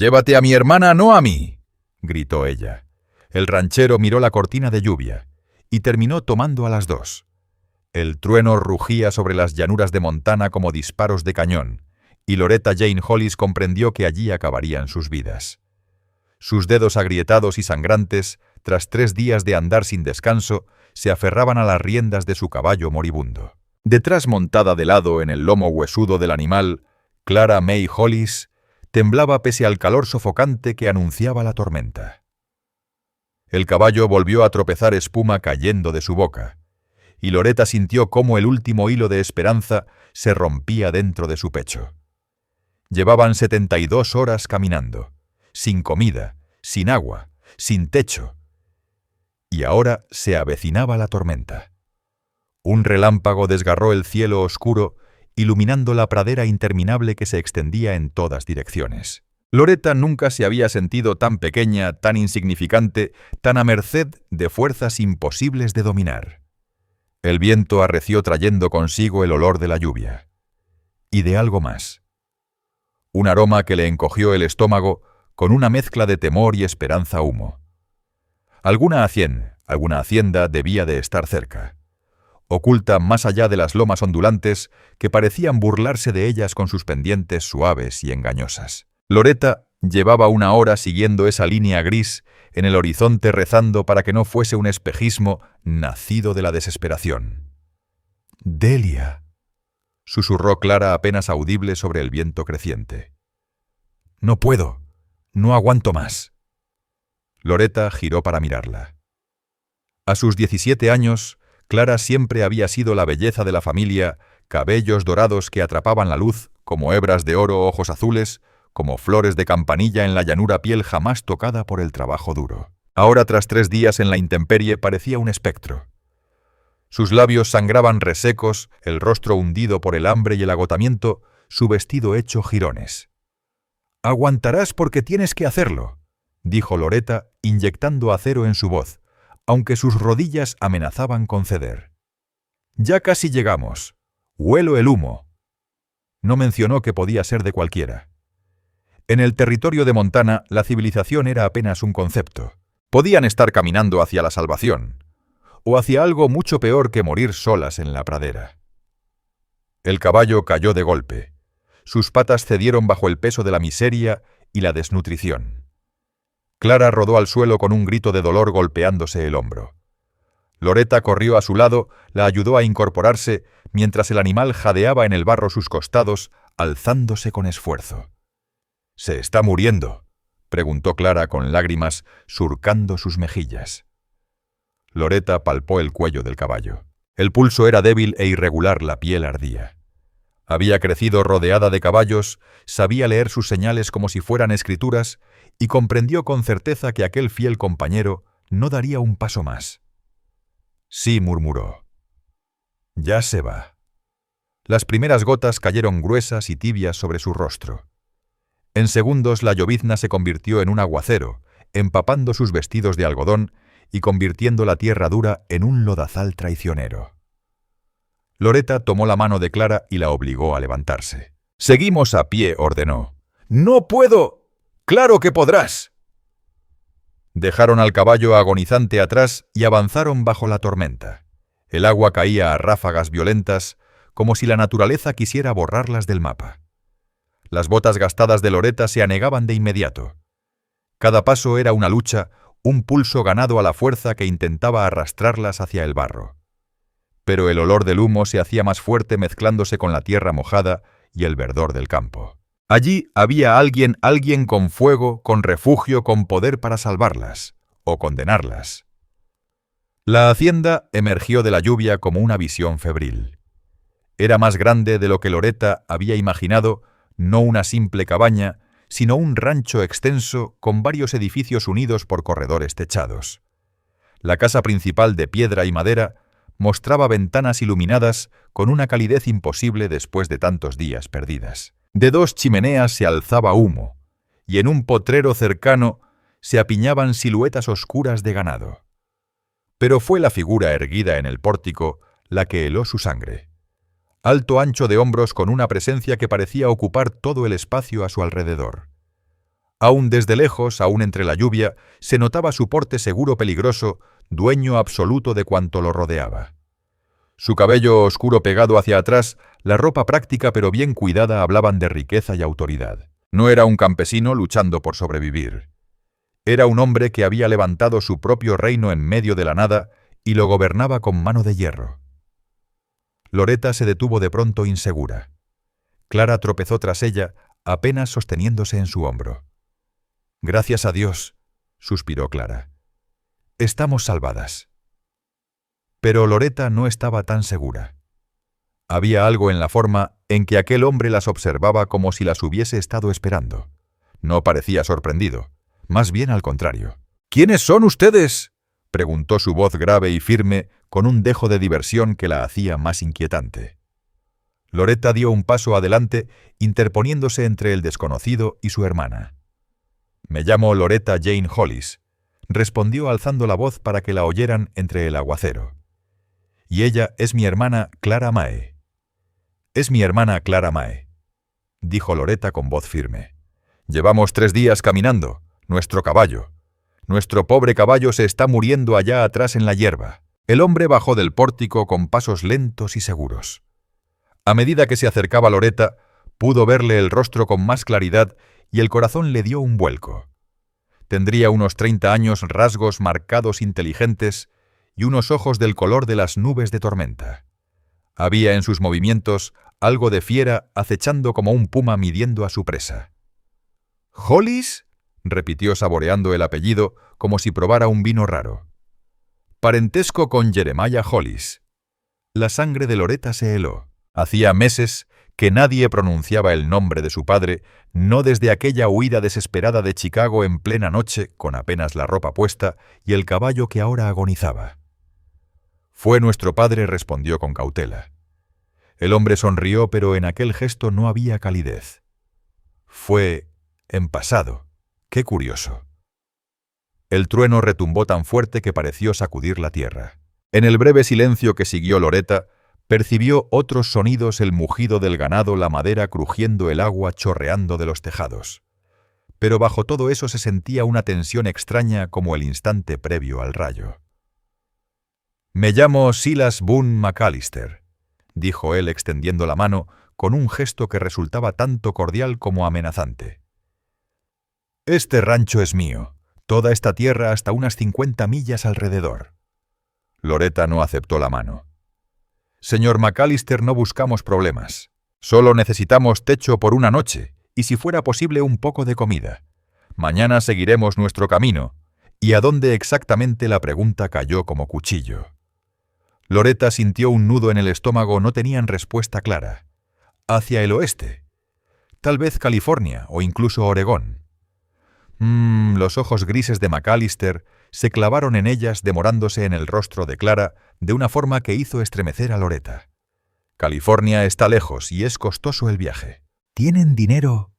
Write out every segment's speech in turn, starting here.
«Llévate a mi hermana, no a mí», gritó ella. El ranchero miró la cortina de lluvia y terminó tomando a las dos. El trueno rugía sobre las llanuras de Montana como disparos de cañón, y Loretta Jane Hollis comprendió que allí acabarían sus vidas. Sus dedos agrietados y sangrantes, tras 3 días de andar sin descanso, se aferraban a las riendas de su caballo moribundo. Detrás, montada de lado en el lomo huesudo del animal, Clara May Hollis temblaba pese al calor sofocante que anunciaba la tormenta. El caballo volvió a tropezar espuma cayendo de su boca, y Loretta sintió cómo el último hilo de esperanza se rompía dentro de su pecho. Llevaban 72 horas caminando, sin comida, sin agua, sin techo. Y ahora se avecinaba la tormenta. Un relámpago desgarró el cielo oscuro, iluminando la pradera interminable que se extendía en todas direcciones. Loretta nunca se había sentido tan pequeña, tan insignificante, tan a merced de fuerzas imposibles de dominar. El viento arreció trayendo consigo el olor de la lluvia. Y de algo más. Un aroma que le encogió el estómago con una mezcla de temor y esperanza humo. Alguna hacienda debía de estar cerca, oculta más allá de las lomas ondulantes que parecían burlarse de ellas con sus pendientes suaves y engañosas. Loretta llevaba 1 hora siguiendo esa línea gris en el horizonte rezando para que no fuese un espejismo nacido de la desesperación. «Delia», susurró Clara apenas audible sobre el viento creciente. «No puedo, no aguanto más». Loretta giró para mirarla. A sus 17 años, Clara siempre había sido la belleza de la familia, cabellos dorados que atrapaban la luz, como hebras de oro, ojos azules, como flores de campanilla en la llanura, piel jamás tocada por el trabajo duro. Ahora, tras 3 días en la intemperie, parecía un espectro. Sus labios sangraban resecos, el rostro hundido por el hambre y el agotamiento, su vestido hecho jirones. «Aguantarás porque tienes que hacerlo», dijo Loretta, inyectando acero en su voz, aunque sus rodillas amenazaban con ceder. «Ya casi llegamos. Huelo el humo». No mencionó que podía ser de cualquiera. En el territorio de Montana, la civilización era apenas un concepto. Podían estar caminando hacia la salvación, o hacia algo mucho peor que morir solas en la pradera. El caballo cayó de golpe. Sus patas cedieron bajo el peso de la miseria y la desnutrición. Clara rodó al suelo con un grito de dolor golpeándose el hombro. Loretta corrió a su lado, la ayudó a incorporarse, mientras el animal jadeaba en el barro sus costados, alzándose con esfuerzo. «¿Se está muriendo?», preguntó Clara con lágrimas surcando sus mejillas. Loretta palpó el cuello del caballo. El pulso era débil e irregular, la piel ardía. Había crecido rodeada de caballos, sabía leer sus señales como si fueran escrituras y comprendió con certeza que aquel fiel compañero no daría un paso más. «Sí», murmuró. «Ya se va». Las primeras gotas cayeron gruesas y tibias sobre su rostro. En segundos la llovizna se convirtió en un aguacero, empapando sus vestidos de algodón y convirtiendo la tierra dura en un lodazal traicionero. Loretta tomó la mano de Clara y la obligó a levantarse. «Seguimos a pie», ordenó. «No puedo». «Claro que podrás». Dejaron al caballo agonizante atrás y avanzaron bajo la tormenta. El agua caía a ráfagas violentas, como si la naturaleza quisiera borrarlas del mapa. Las botas gastadas de Loretta se anegaban de inmediato. Cada paso era una lucha, un pulso ganado a la fuerza que intentaba arrastrarlas hacia el barro. Pero el olor del humo se hacía más fuerte mezclándose con la tierra mojada y el verdor del campo. Allí había alguien con fuego, con refugio, con poder para salvarlas, o condenarlas. La hacienda emergió de la lluvia como una visión febril. Era más grande de lo que Loretta había imaginado, no una simple cabaña, sino un rancho extenso con varios edificios unidos por corredores techados. La casa principal de piedra y madera mostraba ventanas iluminadas con una calidez imposible después de tantos días perdidas. De 2 chimeneas se alzaba humo, y en un potrero cercano se apiñaban siluetas oscuras de ganado. Pero fue la figura erguida en el pórtico la que heló su sangre. Alto, ancho de hombros, con una presencia que parecía ocupar todo el espacio a su alrededor. Aún desde lejos, aún entre la lluvia, se notaba su porte seguro peligroso, dueño absoluto de cuanto lo rodeaba. Su cabello oscuro pegado hacia atrás, la ropa práctica pero bien cuidada hablaban de riqueza y autoridad. No era un campesino luchando por sobrevivir. Era un hombre que había levantado su propio reino en medio de la nada y lo gobernaba con mano de hierro. Loretta se detuvo de pronto insegura. Clara tropezó tras ella, apenas sosteniéndose en su hombro. «Gracias a Dios», suspiró Clara. «Estamos salvadas». Pero Loretta no estaba tan segura. Había algo en la forma en que aquel hombre las observaba como si las hubiese estado esperando. No parecía sorprendido, más bien al contrario. «¿Quiénes son ustedes?», preguntó su voz grave y firme, con un dejo de diversión que la hacía más inquietante. Loretta dio un paso adelante, interponiéndose entre el desconocido y su hermana. «Me llamo Loretta Jane Hollis», respondió alzando la voz para que la oyeran entre el aguacero. «Y ella es mi hermana Clara Mae». «Es mi hermana Clara Mae», dijo Loretta con voz firme. «Llevamos 3 días caminando. Nuestro caballo. Nuestro pobre caballo se está muriendo allá atrás en la hierba». El hombre bajó del pórtico con pasos lentos y seguros. A medida que se acercaba Loretta, pudo verle el rostro con más claridad y el corazón le dio un vuelco. Tendría unos 30 años, rasgos marcados inteligentes y unos ojos del color de las nubes de tormenta. Había en sus movimientos algo de fiera acechando como un puma midiendo a su presa. «¿Hollis?», repitió saboreando el apellido como si probara un vino raro. «Parentesco con Jeremiah Hollis». La sangre de Loretta se heló. Hacía meses que nadie pronunciaba el nombre de su padre, no desde aquella huida desesperada de Chicago en plena noche, con apenas la ropa puesta y el caballo que ahora agonizaba. «Fue nuestro padre», respondió con cautela. El hombre sonrió, pero en aquel gesto no había calidez. «Fue en pasado. Qué curioso». El trueno retumbó tan fuerte que pareció sacudir la tierra. En el breve silencio que siguió Loretta, percibió otros sonidos: el mugido del ganado, la madera crujiendo, el agua chorreando de los tejados. Pero bajo todo eso se sentía una tensión extraña como el instante previo al rayo. «Me llamo Silas Boone McAllister», dijo él extendiendo la mano con un gesto que resultaba tanto cordial como amenazante. «Este rancho es mío, toda esta tierra hasta unas 50 millas alrededor». Loretta no aceptó la mano. «Señor McAllister, no buscamos problemas. Solo necesitamos techo por una noche y, si fuera posible, un poco de comida. Mañana seguiremos nuestro camino». ¿Y a dónde exactamente? La pregunta cayó como cuchillo. Loretta sintió un nudo en el estómago, no tenían respuesta clara. Hacia el oeste. Tal vez California o incluso Oregón. Los ojos grises de McAllister se clavaron en ellas, demorándose en el rostro de Clara de una forma que hizo estremecer a Loretta. California está lejos y es costoso el viaje. ¿Tienen dinero?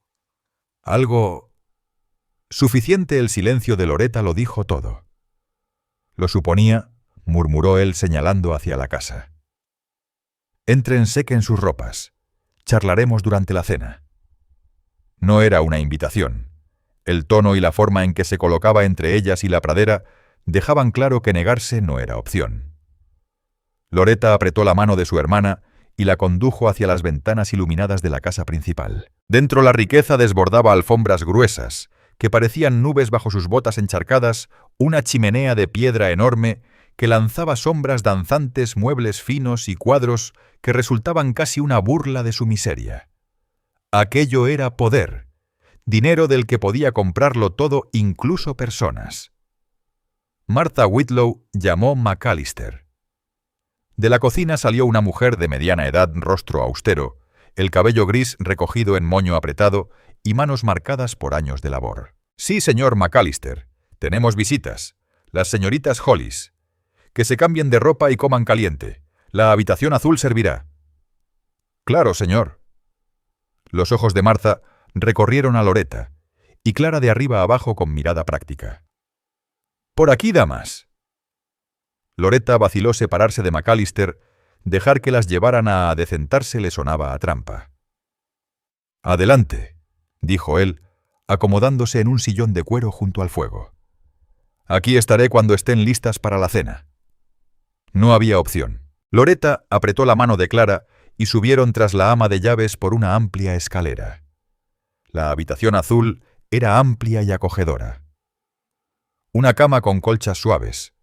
Algo... Suficiente. El silencio de Loretta lo dijo todo. Lo suponía, murmuró él señalando hacia la casa. Entren, sequen sus ropas. Charlaremos durante la cena. No era una invitación. El tono y la forma en que se colocaba entre ellas y la pradera dejaban claro que negarse no era opción. Loretta apretó la mano de su hermana y la condujo hacia las ventanas iluminadas de la casa principal. Dentro la riqueza desbordaba alfombras gruesas, que parecían nubes bajo sus botas encharcadas, una chimenea de piedra enorme que lanzaba sombras danzantes, muebles finos y cuadros que resultaban casi una burla de su miseria. Aquello era poder, dinero del que podía comprarlo todo, incluso personas. Martha Whitlow llamó McAllister. De la cocina salió una mujer de mediana edad, rostro austero, el cabello gris recogido en moño apretado y manos marcadas por años de labor. «Sí, señor McAllister, tenemos visitas. Las señoritas Hollis. Que se cambien de ropa y coman caliente. La habitación azul servirá». «Claro, señor». Los ojos de Martha recorrieron a Loretta, y Clara de arriba abajo con mirada práctica. «Por aquí, damas». Loretta vaciló separarse de McAllister. Dejar que las llevaran a adecentarse le sonaba a trampa. «Adelante», dijo él, acomodándose en un sillón de cuero junto al fuego. «Aquí estaré cuando estén listas para la cena». No había opción. Loretta apretó la mano de Clara y subieron tras la ama de llaves por una amplia escalera. La habitación azul era amplia y acogedora. Una cama con colchas suaves,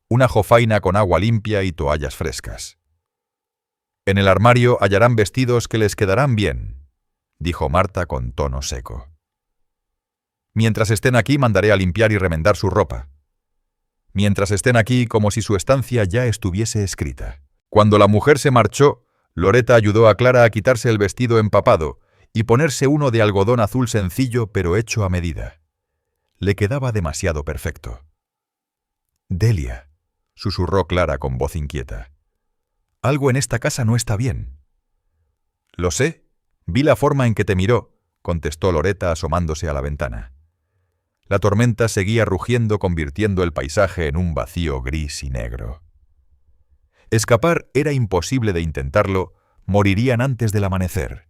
una jofaina con agua limpia y toallas frescas. «En el armario hallarán vestidos que les quedarán bien», dijo Marta con tono seco. «Mientras estén aquí mandaré a limpiar y remendar su ropa. Mientras estén aquí como si su estancia ya estuviese escrita». Cuando la mujer se marchó, Loretta ayudó a Clara a quitarse el vestido empapado y ponerse uno de algodón azul sencillo pero hecho a medida. Le quedaba demasiado perfecto. «Delia», susurró Clara con voz inquieta. «Algo en esta casa no está bien». «Lo sé. Vi la forma en que te miró», contestó Loretta asomándose a la ventana. La tormenta seguía rugiendo, convirtiendo el paisaje en un vacío gris y negro. Escapar era imposible de intentarlo, morirían antes del amanecer.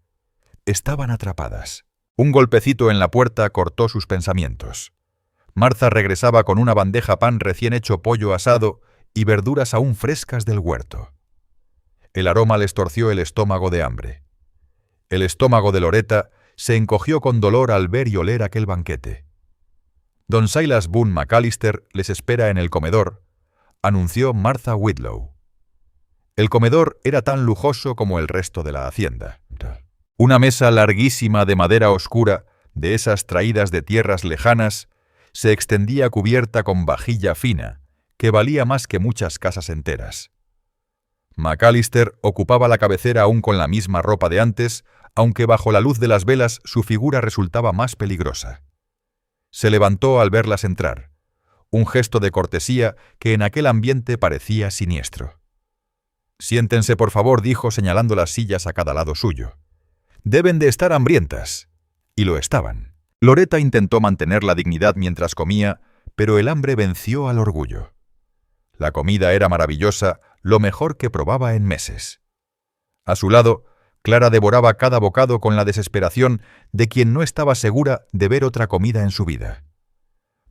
Estaban atrapadas. Un golpecito en la puerta cortó sus pensamientos. Martha regresaba con una bandeja pan recién hecho, pollo asado y verduras aún frescas del huerto. El aroma les torció el estómago de hambre. El estómago de Loretta se encogió con dolor al ver y oler aquel banquete. «Don Silas Boone McAllister les espera en el comedor», anunció Martha Whitlow. El comedor era tan lujoso como el resto de la hacienda. Una mesa larguísima de madera oscura, de esas traídas de tierras lejanas, se extendía cubierta con vajilla fina, que valía más que muchas casas enteras. McAllister ocupaba la cabecera aún con la misma ropa de antes, aunque bajo la luz de las velas su figura resultaba más peligrosa. Se levantó al verlas entrar, un gesto de cortesía que en aquel ambiente parecía siniestro. «Siéntense, por favor», dijo señalando las sillas a cada lado suyo. «Deben de estar hambrientas». Y lo estaban. Loretta intentó mantener la dignidad mientras comía, pero el hambre venció al orgullo. La comida era maravillosa, lo mejor que probaba en meses. A su lado, Clara devoraba cada bocado con la desesperación de quien no estaba segura de ver otra comida en su vida.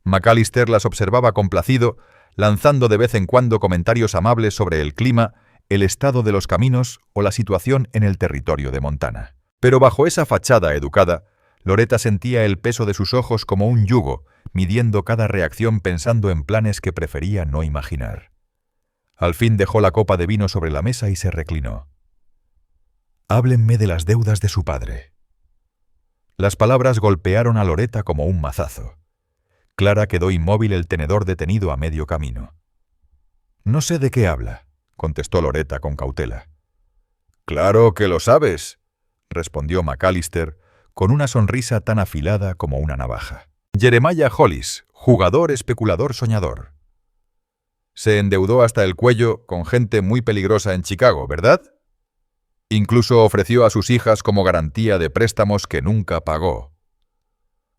McAllister las observaba complacido, lanzando de vez en cuando comentarios amables sobre el clima, el estado de los caminos o la situación en el territorio de Montana. Pero bajo esa fachada educada, Loretta sentía el peso de sus ojos como un yugo, midiendo cada reacción pensando en planes que prefería no imaginar. Al fin dejó la copa de vino sobre la mesa y se reclinó. «Háblenme de las deudas de su padre». Las palabras golpearon a Loretta como un mazazo. Clara quedó inmóvil, el tenedor detenido a medio camino. «No sé de qué habla», contestó Loretta con cautela. «Claro que lo sabes», respondió McAllister con una sonrisa tan afilada como una navaja. «Jeremiah Hollis, jugador, especulador, soñador. Se endeudó hasta el cuello con gente muy peligrosa en Chicago, ¿verdad? Incluso ofreció a sus hijas como garantía de préstamos que nunca pagó».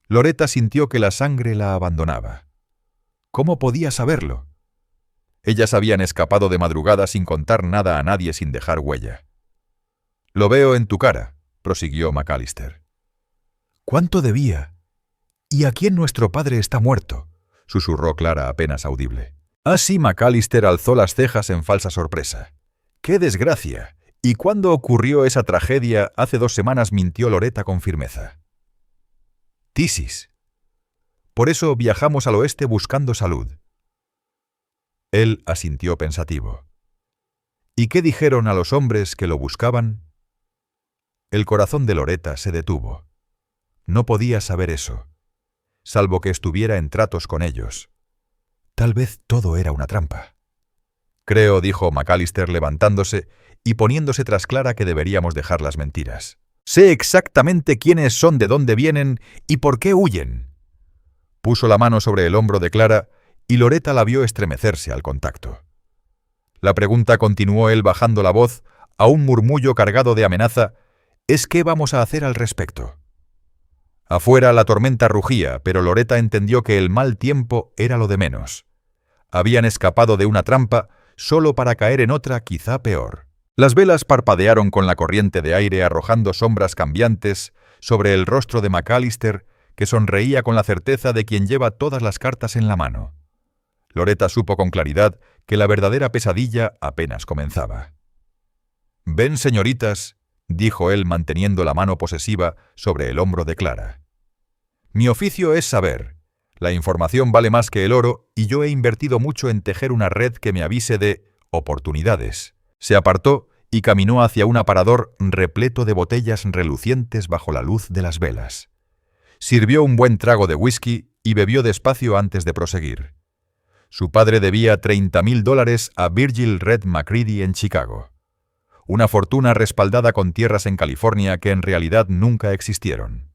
Loretta sintió que la sangre la abandonaba. ¿Cómo podía saberlo? Ellas habían escapado de madrugada sin contar nada a nadie, sin dejar huella. «Lo veo en tu cara», prosiguió McAllister. «¿Cuánto debía? ¿Y a quién nuestro padre está muerto?», susurró Clara apenas audible. Así McAllister alzó las cejas en falsa sorpresa. «¡Qué desgracia! ¿Y cuándo ocurrió esa tragedia? Hace 2 semanas», mintió Loretta con firmeza. «Tisis. Por eso viajamos al oeste buscando salud». Él asintió pensativo. «¿Y qué dijeron a los hombres que lo buscaban?». El corazón de Loretta se detuvo. No podía saber eso, salvo que estuviera en tratos con ellos. Tal vez todo era una trampa. «Creo», dijo McAllister levantándose y poniéndose tras Clara, «que deberíamos dejar las mentiras. Sé exactamente quiénes son, de dónde vienen y por qué huyen». Puso la mano sobre el hombro de Clara y Loretta la vio estremecerse al contacto. La pregunta, continuó él bajando la voz a un murmullo cargado de amenaza, es ¿qué vamos a hacer al respecto? Afuera la tormenta rugía, pero Loretta entendió que el mal tiempo era lo de menos. Habían escapado de una trampa solo para caer en otra quizá peor. Las velas parpadearon con la corriente de aire, arrojando sombras cambiantes sobre el rostro de McAllister, que sonreía con la certeza de quien lleva todas las cartas en la mano. Loretta supo con claridad que la verdadera pesadilla apenas comenzaba. «Ven, señoritas», dijo él manteniendo la mano posesiva sobre el hombro de Clara. «Mi oficio es saber. La información vale más que el oro y yo he invertido mucho en tejer una red que me avise de oportunidades». Se apartó y caminó hacia un aparador repleto de botellas relucientes bajo la luz de las velas. Sirvió un buen trago de whisky y bebió despacio antes de proseguir. Su padre debía $30,000 a Virgil Red McCready en Chicago. Una fortuna respaldada con tierras en California que en realidad nunca existieron.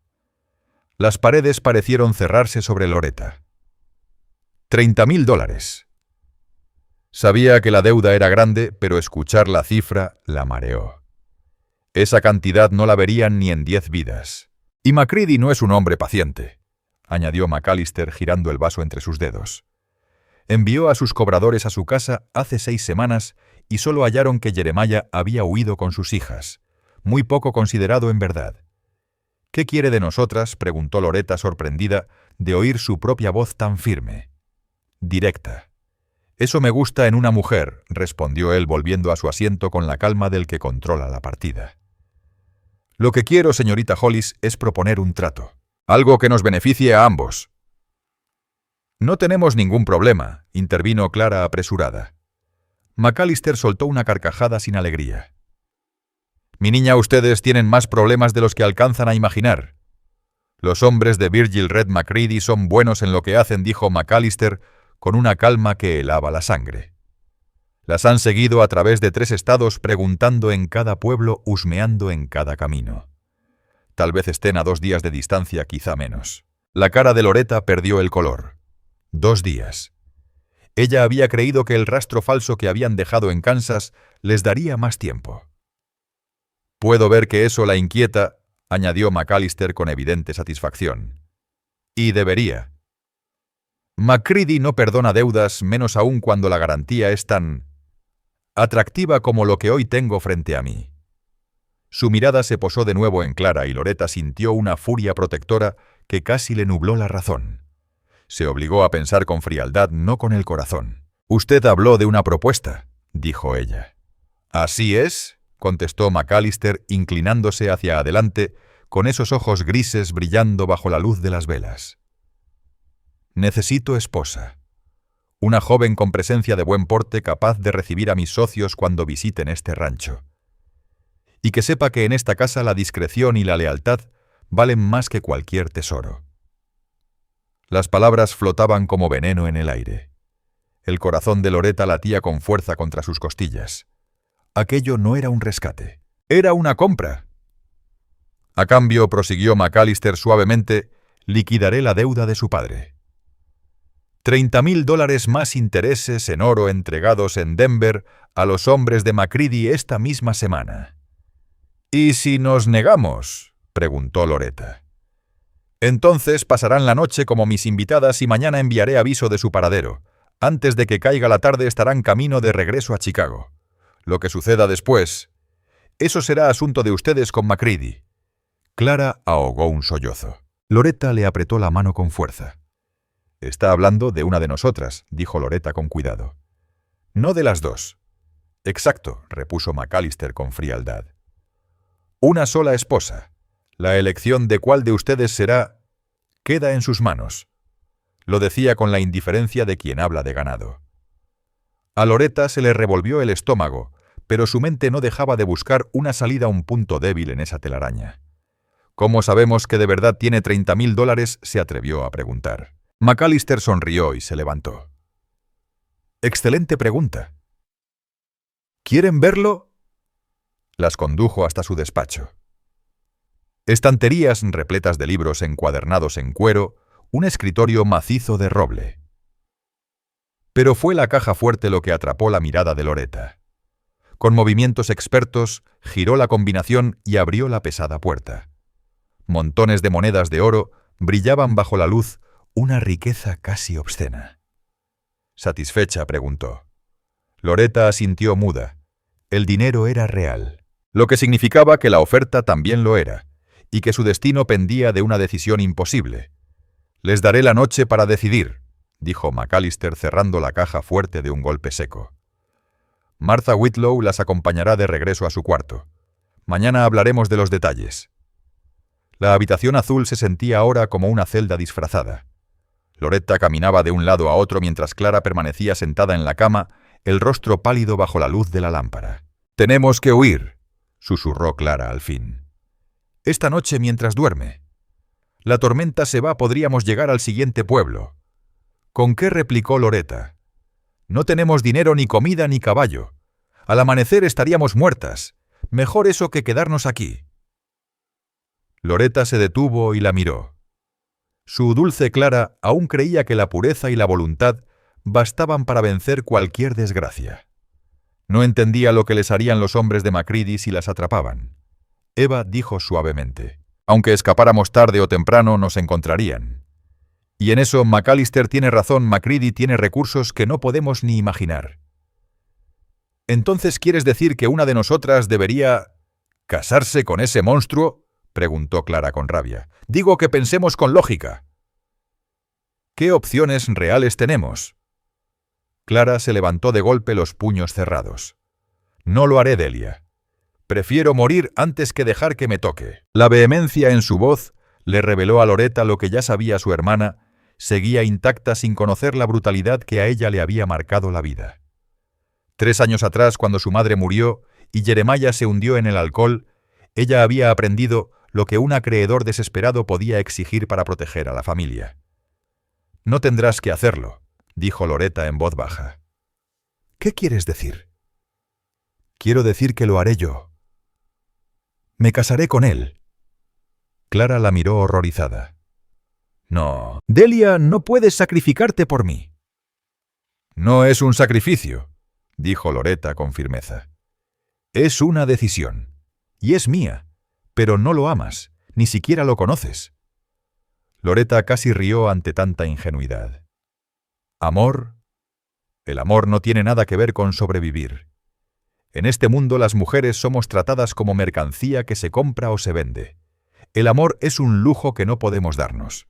Las paredes parecieron cerrarse sobre Loretta. $30,000. Sabía que la deuda era grande, pero escuchar la cifra la mareó. Esa cantidad no la verían ni en 10 vidas. Y McCready no es un hombre paciente, añadió McAllister girando el vaso entre sus dedos. Envió a sus cobradores a su casa hace 6 semanas y solo hallaron que Jeremiah había huido con sus hijas, muy poco considerado en verdad. «¿Qué quiere de nosotras?», preguntó Loretta sorprendida de oír su propia voz tan firme. Directa. «Eso me gusta en una mujer», respondió él volviendo a su asiento con la calma del que controla la partida. «Lo que quiero, señorita Hollis, es proponer un trato. Algo que nos beneficie a ambos». «No tenemos ningún problema», intervino Clara apresurada. McAllister soltó una carcajada sin alegría. «Mi niña, ustedes tienen más problemas de los que alcanzan a imaginar. Los hombres de Virgil Red McCready son buenos en lo que hacen», dijo McAllister con una calma que helaba la sangre. «Las han seguido a través de 3 estados, preguntando en cada pueblo, husmeando en cada camino. Tal vez estén a 2 días de distancia, quizá menos». La cara de Loretta perdió el color. 2 días. Ella había creído que el rastro falso que habían dejado en Kansas les daría más tiempo. «Puedo ver que eso la inquieta», añadió McAllister con evidente satisfacción. «Y debería. McCready no perdona deudas, menos aún cuando la garantía es tan atractiva como lo que hoy tengo frente a mí». Su mirada se posó de nuevo en Clara y Loretta sintió una furia protectora que casi le nubló la razón. Se obligó a pensar con frialdad, no con el corazón. «Usted habló de una propuesta», dijo ella. «Así es», contestó McAllister inclinándose hacia adelante, con esos ojos grises brillando bajo la luz de las velas. «Necesito esposa. Una joven con presencia de buen porte capaz de recibir a mis socios cuando visiten este rancho. Y que sepa que en esta casa la discreción y la lealtad valen más que cualquier tesoro». Las palabras flotaban como veneno en el aire. El corazón de Loretta latía con fuerza contra sus costillas. Aquello no era un rescate, era una compra. «A cambio», prosiguió McAllister suavemente, «liquidaré la deuda de su padre. $30,000 más intereses en oro entregados en Denver a los hombres de McCready esta misma semana». «¿Y si nos negamos?», preguntó Loretta. «Entonces pasarán la noche como mis invitadas y mañana enviaré aviso de su paradero. Antes de que caiga la tarde estarán camino de regreso a Chicago. Lo que suceda después, eso será asunto de ustedes con McCready». Clara ahogó un sollozo. Loretta le apretó la mano con fuerza. «Está hablando de una de nosotras», dijo Loretta con cuidado. «No de las 2. «Exacto», repuso McAllister con frialdad. «Una sola esposa. La elección de cuál de ustedes será queda en sus manos». Lo decía con la indiferencia de quien habla de ganado. A Loretta se le revolvió el estómago, pero su mente no dejaba de buscar una salida a un punto débil en esa telaraña. «¿Cómo sabemos que de verdad tiene $30,000?», se atrevió a preguntar. McAllister sonrió y se levantó. «Excelente pregunta. ¿Quieren verlo?». Las condujo hasta su despacho. Estanterías repletas de libros encuadernados en cuero, un escritorio macizo de roble. Pero fue la caja fuerte lo que atrapó la mirada de Loretta. Con movimientos expertos, giró la combinación y abrió la pesada puerta. Montones de monedas de oro brillaban bajo la luz, una riqueza casi obscena. ¿Satisfecha?, preguntó. Loretta asintió muda. El dinero era real, lo que significaba que la oferta también lo era, y que su destino pendía de una decisión imposible, Les daré la noche para decidir, dijo McAllister cerrando la caja fuerte de un golpe seco. Martha Whitlow las acompañará de regreso a su cuarto. Mañana hablaremos de los detalles. La habitación azul se sentía ahora como una celda disfrazada. Loretta caminaba de un lado a otro mientras Clara permanecía sentada en la cama, el rostro pálido bajo la luz de la lámpara. «Tenemos que huir», susurró Clara al fin. «Esta noche mientras duerme. La tormenta se va, podríamos llegar al siguiente pueblo». «¿Con qué?», replicó Loretta. «No tenemos dinero, ni comida, ni caballo. Al amanecer estaríamos muertas. Mejor eso que quedarnos aquí». Loretta se detuvo y la miró. Su dulce Clara aún creía que la pureza y la voluntad bastaban para vencer cualquier desgracia. No entendía lo que les harían los hombres de Macready si las atrapaban. Eva dijo suavemente: «Aunque escapáramos tarde o temprano, nos encontrarían». Y en eso McAllister tiene razón, Macready tiene recursos que no podemos ni imaginar. «¿Entonces quieres decir que una de nosotras debería casarse con ese monstruo?», preguntó Clara con rabia. «Digo que pensemos con lógica». «¿Qué opciones reales tenemos?». Clara se levantó de golpe, los puños cerrados. «No lo haré, Delia. Prefiero morir antes que dejar que me toque». La vehemencia en su voz le reveló a Loretta lo que ya sabía su hermana, seguía intacta sin conocer la brutalidad que a ella le había marcado la vida. 3 años atrás, cuando su madre murió y Jeremiah se hundió en el alcohol, ella había aprendido lo que un acreedor desesperado podía exigir para proteger a la familia. «No tendrás que hacerlo», dijo Loretta en voz baja. «¿Qué quieres decir?». «Quiero decir que lo haré yo. Me casaré con él». Clara la miró horrorizada. «No, Delia, no puedes sacrificarte por mí». «No es un sacrificio», dijo Loretta con firmeza. «Es una decisión. Y es mía. Pero no lo amas, ni siquiera lo conoces». Loretta casi rió ante tanta ingenuidad. ¿Amor? El amor no tiene nada que ver con sobrevivir. En este mundo las mujeres somos tratadas como mercancía que se compra o se vende. El amor es un lujo que no podemos darnos.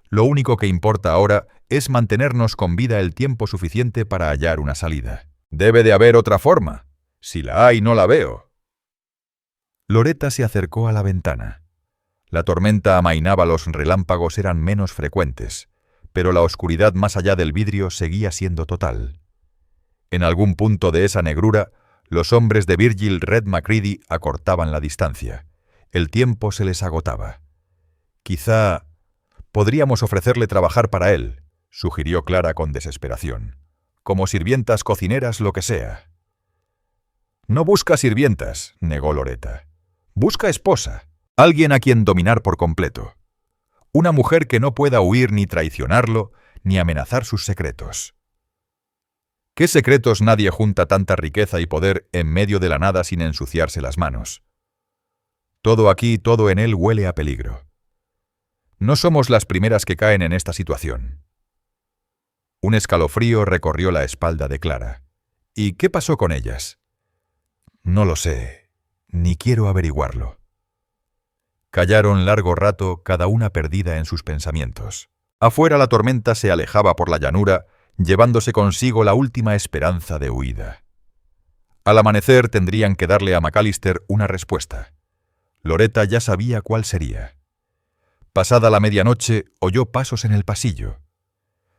Lo único que importa ahora es mantenernos con vida el tiempo suficiente para hallar una salida. Debe de haber otra forma. Si la hay, no la veo. Loretta se acercó a la ventana. La tormenta amainaba, los relámpagos eran menos frecuentes, pero la oscuridad más allá del vidrio seguía siendo total. En algún punto de esa negrura, los hombres de Virgil Red Macready acortaban la distancia. El tiempo se les agotaba. «Quizá podríamos ofrecerle trabajar para él», sugirió Clara con desesperación. «Como sirvientas, cocineras, lo que sea». «No busca sirvientas», negó Loretta. «Busca esposa, alguien a quien dominar por completo. Una mujer que no pueda huir ni traicionarlo, ni amenazar sus secretos». ¿Qué secretos? Nadie junta tanta riqueza y poder en medio de la nada sin ensuciarse las manos. Todo aquí, todo en él huele a peligro. No somos las primeras que caen en esta situación. Un escalofrío recorrió la espalda de Clara. ¿Y qué pasó con ellas? No lo sé, ni quiero averiguarlo. Callaron largo rato, cada una perdida en sus pensamientos. Afuera la tormenta se alejaba por la llanura, llevándose consigo la última esperanza de huida. Al amanecer tendrían que darle a McAllister una respuesta. Loretta ya sabía cuál sería. Pasada la medianoche, oyó pasos en el pasillo.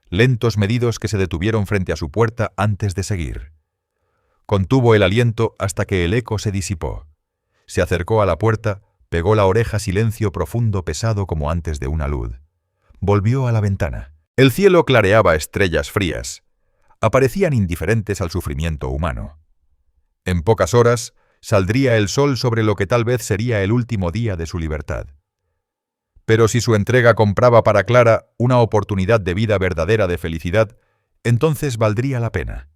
Lentos medidos que se detuvieron frente a su puerta antes de seguir. Contuvo el aliento hasta que el eco se disipó. Se acercó a la puerta, pegó la oreja, silencio profundo, pesado como antes de una luz. Volvió a la ventana. El cielo clareaba estrellas frías. Aparecían indiferentes al sufrimiento humano. En pocas horas saldría el sol sobre lo que tal vez sería el último día de su libertad. Pero si su entrega compraba para Clara una oportunidad de vida verdadera, de felicidad, entonces valdría la pena.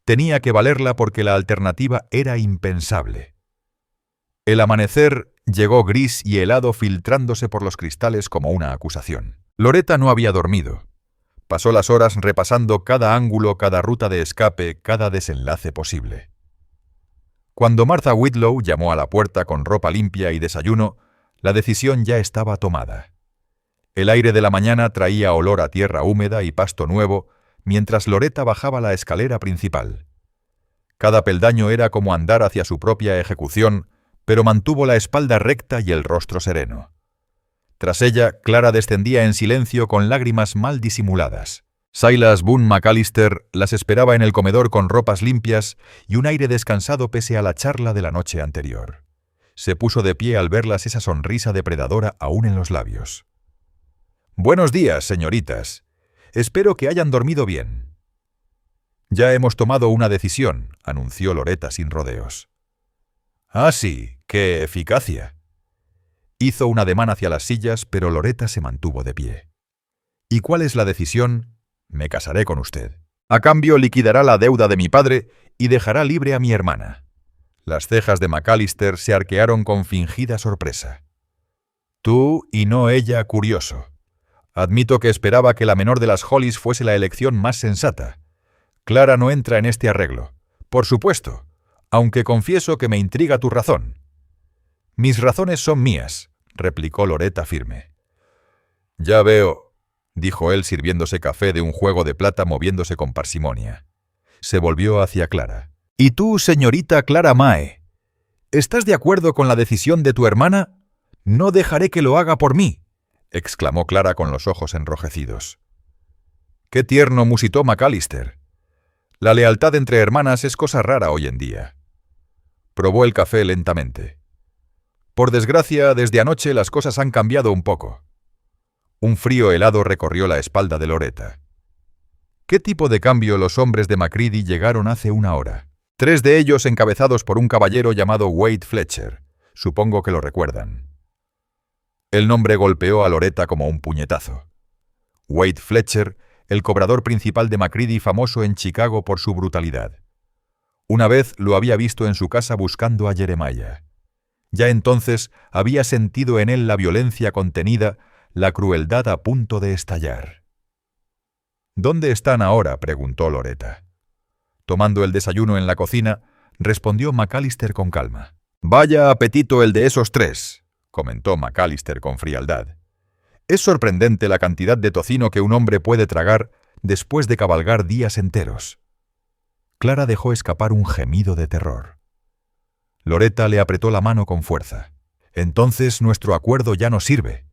Tenía que valerla porque la alternativa era impensable. El amanecer llegó gris y helado, filtrándose por los cristales como una acusación. Loretta no había dormido. Pasó las horas repasando cada ángulo, cada ruta de escape, cada desenlace posible. Cuando Martha Whitlow llamó a la puerta con ropa limpia y desayuno, la decisión ya estaba tomada. El aire de la mañana traía olor a tierra húmeda y pasto nuevo, mientras Loretta bajaba la escalera principal. Cada peldaño era como andar hacia su propia ejecución, pero mantuvo la espalda recta y el rostro sereno. Tras ella, Clara descendía en silencio con lágrimas mal disimuladas. Silas Boone McAllister las esperaba en el comedor con ropas limpias y un aire descansado pese a la charla de la noche anterior. Se puso de pie al verlas esa sonrisa depredadora aún en los labios. «Buenos días, señoritas. Espero que hayan dormido bien». «Ya hemos tomado una decisión», anunció Loretta sin rodeos. «Ah, sí, qué eficacia». Hizo un ademán hacia las sillas, pero Loretta se mantuvo de pie. «¿Y cuál es la decisión? Me casaré con usted. A cambio liquidará la deuda de mi padre y dejará libre a mi hermana». Las cejas de McAllister se arquearon con fingida sorpresa. «Tú y no ella, curioso. Admito que esperaba que la menor de las Hollys fuese la elección más sensata. Clara no entra en este arreglo. Por supuesto, aunque confieso que me intriga tu razón». «Mis razones son mías», replicó Loretta firme. «Ya veo», dijo él sirviéndose café de un juego de plata moviéndose con parsimonia. Se volvió hacia Clara. «¿Y tú, señorita Clara Mae? ¿Estás de acuerdo con la decisión de tu hermana? No dejaré que lo haga por mí», exclamó Clara con los ojos enrojecidos. «Qué tierno», musitó McAllister. «La lealtad entre hermanas es cosa rara hoy en día». Probó el café lentamente. «Por desgracia, desde anoche las cosas han cambiado un poco». Un frío helado recorrió la espalda de Loretta. ¿Qué tipo de cambio los hombres de Macready llegaron hace una hora? 3 de ellos encabezados por un caballero llamado Wade Fletcher. Supongo que lo recuerdan. El nombre golpeó a Loretta como un puñetazo. Wade Fletcher, el cobrador principal de Macready, famoso en Chicago por su brutalidad. Una vez lo había visto en su casa buscando a Jeremiah. Ya entonces había sentido en él la violencia contenida, la crueldad a punto de estallar. «¿Dónde están ahora?», preguntó Loretta. Tomando el desayuno en la cocina, respondió McAllister con calma. «Vaya apetito el de esos 3», comentó McAllister con frialdad. «Es sorprendente la cantidad de tocino que un hombre puede tragar después de cabalgar días enteros». Clara dejó escapar un gemido de terror. Loretta le apretó la mano con fuerza. «Entonces nuestro acuerdo ya no sirve».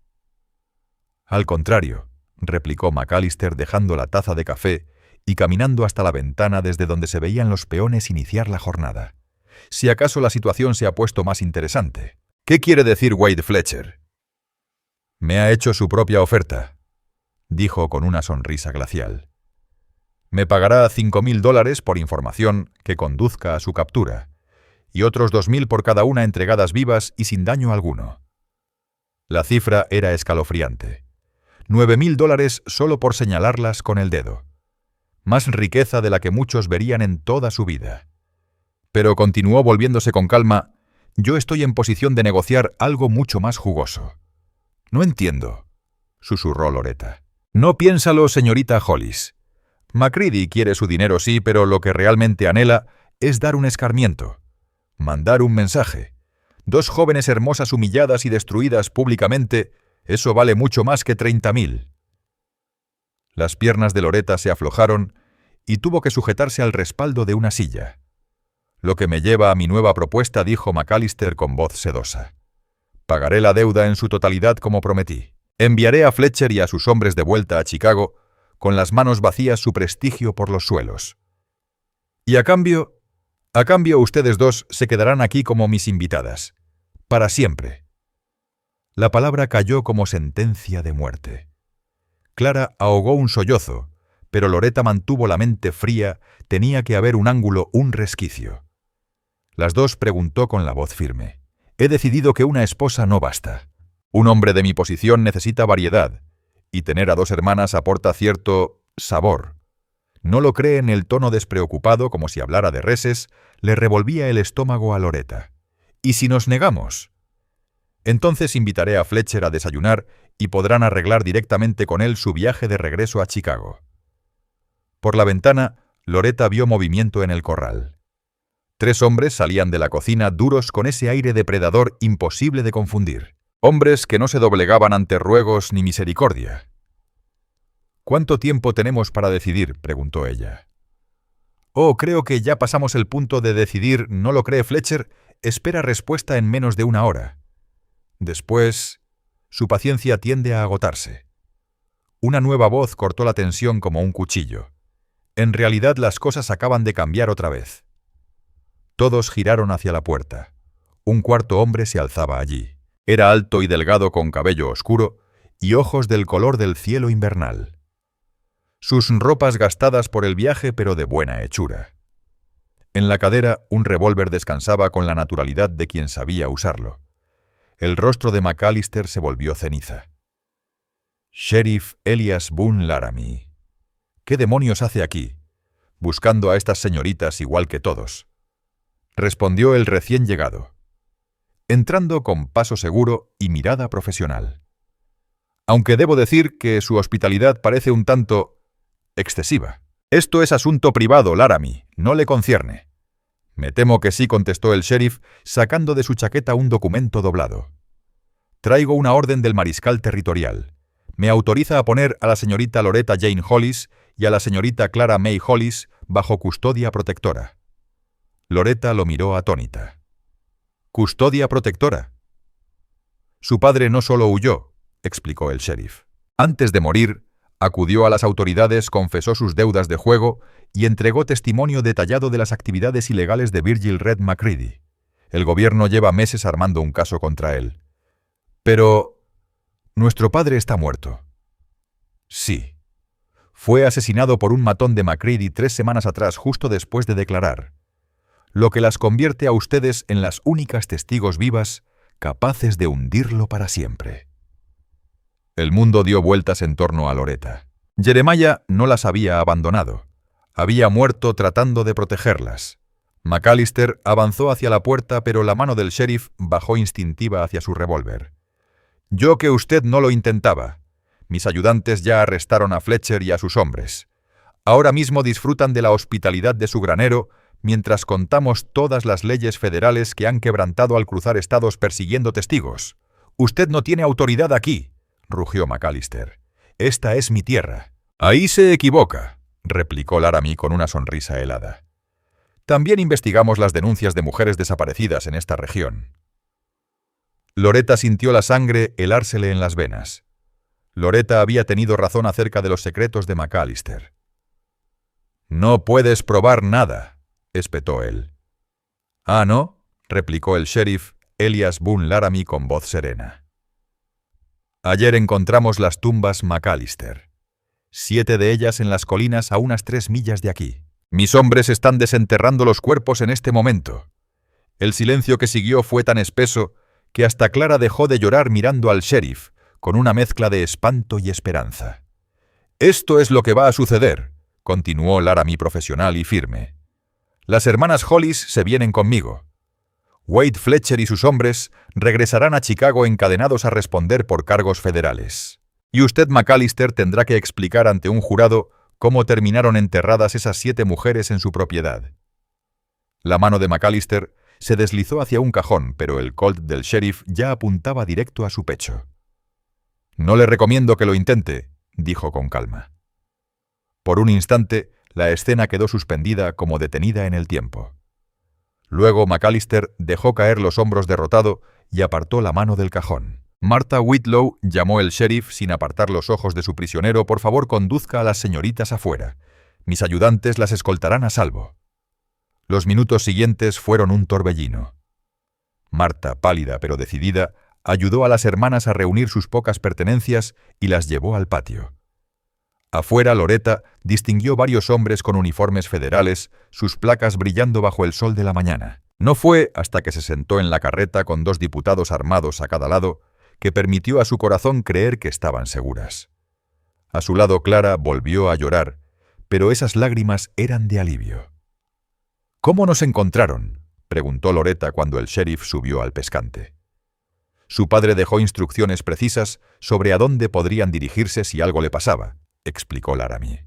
«Al contrario», replicó McAllister dejando la taza de café y caminando hasta la ventana desde donde se veían los peones iniciar la jornada. «Si acaso la situación se ha puesto más interesante». «¿Qué quiere decir Wade Fletcher?» «Me ha hecho su propia oferta», dijo con una sonrisa glacial. «Me pagará $5,000 por información que conduzca a su captura, y otros 2,000 por cada una entregadas vivas y sin daño alguno». La cifra era escalofriante. $9,000 solo por señalarlas con el dedo. Más riqueza de la que muchos verían en toda su vida. Pero continuó volviéndose con calma: «Yo estoy en posición de negociar algo mucho más jugoso». «No entiendo», susurró Loretta. «No piénsalo, señorita Hollis. Macready quiere su dinero, sí, pero lo que realmente anhela es dar un escarmiento. Mandar un mensaje. 2 jóvenes hermosas humilladas y destruidas públicamente, eso vale mucho más que 30,000. Las piernas de Loretta se aflojaron y tuvo que sujetarse al respaldo de una silla. «Lo que me lleva a mi nueva propuesta», dijo McAllister con voz sedosa. «Pagaré la deuda en su totalidad como prometí. Enviaré a Fletcher y a sus hombres de vuelta a Chicago, con las manos vacías, su prestigio por los suelos. Y a cambio ustedes 2 se quedarán aquí como mis invitadas. Para siempre». La palabra cayó como sentencia de muerte. Clara ahogó un sollozo, pero Loretta mantuvo la mente fría. Tenía que haber un ángulo, un resquicio. Las 2 preguntó con la voz firme. «He decidido que una esposa no basta. Un hombre de mi posición necesita variedad, y tener a 2 hermanas aporta cierto sabor». ¿No lo cree? En el tono despreocupado, como si hablara de reses, le revolvía el estómago a Loretta. «¿Y si nos negamos?» «Entonces invitaré a Fletcher a desayunar y podrán arreglar directamente con él su viaje de regreso a Chicago». Por la ventana, Loretta vio movimiento en el corral. 3 hombres salían de la cocina duros con ese aire depredador imposible de confundir. Hombres que no se doblegaban ante ruegos ni misericordia. «¿Cuánto tiempo tenemos para decidir?», preguntó ella. «Oh, creo que ya pasamos el punto de decidir, ¿no lo cree Fletcher? Espera respuesta en menos de una hora». Después, su paciencia tiende a agotarse. Una nueva voz cortó la tensión como un cuchillo. En realidad las cosas acaban de cambiar otra vez. Todos giraron hacia la puerta. Un cuarto hombre se alzaba allí. Era alto y delgado con cabello oscuro y ojos del color del cielo invernal. Sus ropas gastadas por el viaje pero de buena hechura. En la cadera un revólver descansaba con la naturalidad de quien sabía usarlo. El rostro de McAllister se volvió ceniza. «Sheriff Elias Boone Laramie. ¿Qué demonios hace aquí, buscando a estas señoritas igual que todos?», respondió el recién llegado, entrando con paso seguro y mirada profesional. «Aunque debo decir que su hospitalidad parece un tanto excesiva». «Esto es asunto privado, Laramie, no le concierne». «Me temo que sí», contestó el sheriff, sacando de su chaqueta un documento doblado. «Traigo una orden del mariscal territorial. Me autoriza a poner a la señorita Loretta Jane Hollis y a la señorita Clara May Hollis bajo custodia protectora». Loretta lo miró atónita. «¿Custodia protectora?» «Su padre no solo huyó», explicó el sheriff. «Antes de morir, acudió a las autoridades, confesó sus deudas de juego y entregó testimonio detallado de las actividades ilegales de Virgil Red McCready. El gobierno lleva meses armando un caso contra él. Pero nuestro padre está muerto». «Sí. Fue asesinado por un matón de McCready 3 semanas atrás, justo después de declarar. Lo que las convierte a ustedes en las únicas testigos vivas capaces de hundirlo para siempre». El mundo dio vueltas en torno a Loretta. Jeremiah no las había abandonado. Había muerto tratando de protegerlas. McAllister avanzó hacia la puerta, pero la mano del sheriff bajó instintiva hacia su revólver. «Yo que usted no lo intentaba. Mis ayudantes ya arrestaron a Fletcher y a sus hombres. Ahora mismo disfrutan de la hospitalidad de su granero mientras contamos todas las leyes federales que han quebrantado al cruzar estados persiguiendo testigos. Usted no tiene autoridad aquí», rugió McAllister. «Esta es mi tierra». «Ahí se equivoca», replicó Laramie con una sonrisa helada. «También investigamos las denuncias de mujeres desaparecidas en esta región». Loretta sintió la sangre helársele en las venas. Loretta había tenido razón acerca de los secretos de McAllister. «No puedes probar nada», espetó él. «Ah, ¿no?», replicó el sheriff Elias Boone Laramie con voz serena. «Ayer encontramos las tumbas McAllister. 7 de ellas en las colinas a unas 3 millas de aquí. Mis hombres están desenterrando los cuerpos en este momento». El silencio que siguió fue tan espeso que hasta Clara dejó de llorar mirando al sheriff, con una mezcla de espanto y esperanza. «Esto es lo que va a suceder», continuó Laramie profesional y firme. «Las hermanas Hollis se vienen conmigo. Wade Fletcher y sus hombres regresarán a Chicago encadenados a responder por cargos federales. Y usted, McAllister, tendrá que explicar ante un jurado cómo terminaron enterradas esas 7 mujeres en su propiedad». La mano de McAllister se deslizó hacia un cajón, pero el Colt del sheriff ya apuntaba directo a su pecho. «No le recomiendo que lo intente», dijo con calma. Por un instante, la escena quedó suspendida como detenida en el tiempo. Luego McAllister dejó caer los hombros derrotado y apartó la mano del cajón. «Martha Whitlow», llamó el sheriff sin apartar los ojos de su prisionero, «por favor conduzca a las señoritas afuera. Mis ayudantes las escoltarán a salvo». Los minutos siguientes fueron un torbellino. Martha, pálida pero decidida, ayudó a las hermanas a reunir sus pocas pertenencias y las llevó al patio. Afuera, Loretta distinguió varios hombres con uniformes federales, sus placas brillando bajo el sol de la mañana. No fue hasta que se sentó en la carreta con 2 diputados armados a cada lado que permitió a su corazón creer que estaban seguras. A su lado Clara volvió a llorar, pero esas lágrimas eran de alivio. «¿Cómo nos encontraron?», preguntó Loretta cuando el sheriff subió al pescante. Su padre dejó instrucciones precisas sobre a dónde podrían dirigirse si algo le pasaba, explicó Laramie.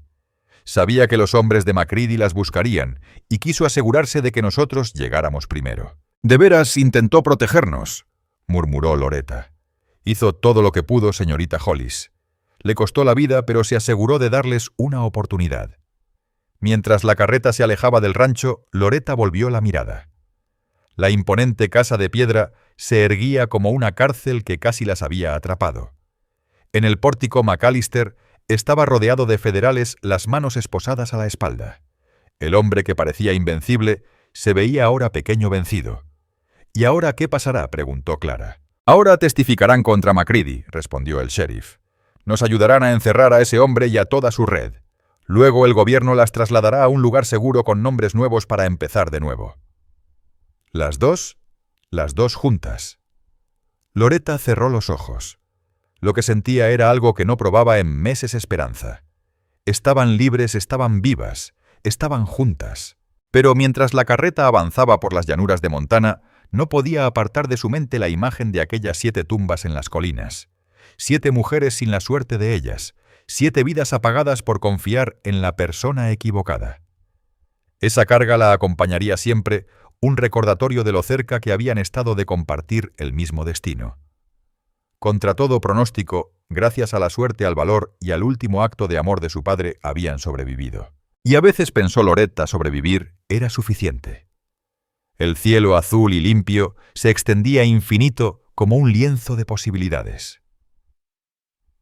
Sabía que los hombres de McCready las buscarían y quiso asegurarse de que nosotros llegáramos primero. «De veras intentó protegernos», murmuró Loretta. Hizo todo lo que pudo, señorita Hollis. Le costó la vida, pero se aseguró de darles una oportunidad. Mientras la carreta se alejaba del rancho, Loretta volvió la mirada. La imponente casa de piedra se erguía como una cárcel que casi las había atrapado. En el pórtico McAllister estaba rodeado de federales, las manos esposadas a la espalda. El hombre que parecía invencible se veía ahora pequeño vencido. ¿Y ahora qué pasará?, preguntó Clara. Ahora testificarán contra Macready, respondió el sheriff. Nos ayudarán a encerrar a ese hombre y a toda su red. Luego el gobierno las trasladará a un lugar seguro con nombres nuevos para empezar de nuevo. ¿Las dos? Las dos juntas. Loretta cerró los ojos. Lo que sentía era algo que no probaba en meses esperanza. Estaban libres, estaban vivas, estaban juntas. Pero mientras la carreta avanzaba por las llanuras de Montana, no podía apartar de su mente la imagen de aquellas 7 tumbas en las colinas. 7 mujeres sin la suerte de ellas, 7 vidas apagadas por confiar en la persona equivocada. Esa carga la acompañaría siempre, un recordatorio de lo cerca que habían estado de compartir el mismo destino. Contra todo pronóstico, gracias a la suerte, al valor y al último acto de amor de su padre, habían sobrevivido. Y a veces pensó Loretta, sobrevivir era suficiente. El cielo azul y limpio se extendía infinito como un lienzo de posibilidades.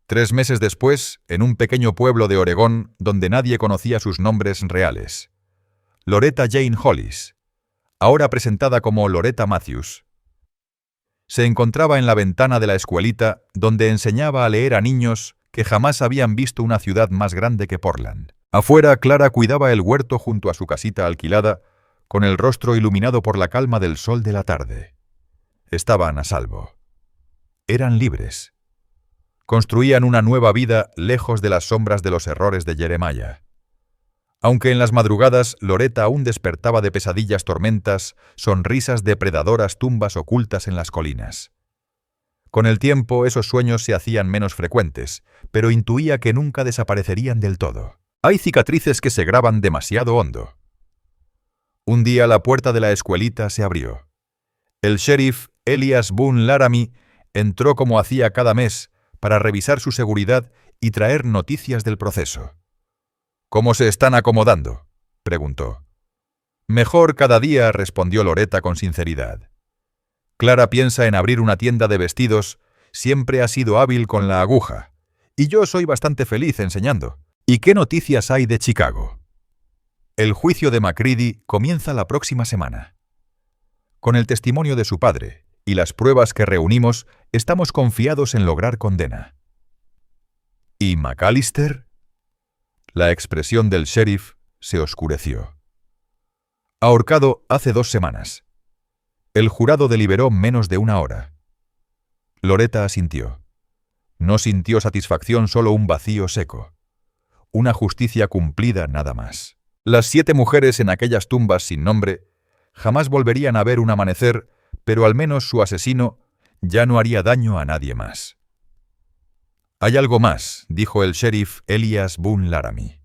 3 meses después, en un pequeño pueblo de Oregón donde nadie conocía sus nombres reales, Loretta Jane Hollis, ahora presentada como Loretta Matthews, se encontraba en la ventana de la escuelita donde enseñaba a leer a niños que jamás habían visto una ciudad más grande que Portland. Afuera, Clara cuidaba el huerto junto a su casita alquilada, con el rostro iluminado por la calma del sol de la tarde. Estaban a salvo. Eran libres. Construían una nueva vida lejos de las sombras de los errores de Jeremiah. Aunque en las madrugadas Loretta aún despertaba de pesadillas tormentas, sonrisas depredadoras, tumbas ocultas en las colinas. Con el tiempo esos sueños se hacían menos frecuentes, pero intuía que nunca desaparecerían del todo. Hay cicatrices que se graban demasiado hondo. Un día la puerta de la escuelita se abrió. El sheriff Elias Boone Laramie entró como hacía cada mes para revisar su seguridad y traer noticias del proceso. «¿Cómo se están acomodando?», preguntó. «Mejor cada día», respondió Loretta con sinceridad. «Clara piensa en abrir una tienda de vestidos, siempre ha sido hábil con la aguja, y yo soy bastante feliz enseñando. ¿Y qué noticias hay de Chicago?». El juicio de Macready comienza la próxima semana. Con el testimonio de su padre y las pruebas que reunimos, estamos confiados en lograr condena. ¿Y McAllister? La expresión del sheriff se oscureció. Ahorcado hace 2 semanas. El jurado deliberó menos de 1 hora. Loretta asintió. No sintió satisfacción, solo un vacío seco. Una justicia cumplida nada más. Las 7 mujeres en aquellas tumbas sin nombre jamás volverían a ver un amanecer, pero al menos su asesino ya no haría daño a nadie más. «Hay algo más», dijo el sheriff Elias Boone Laramie.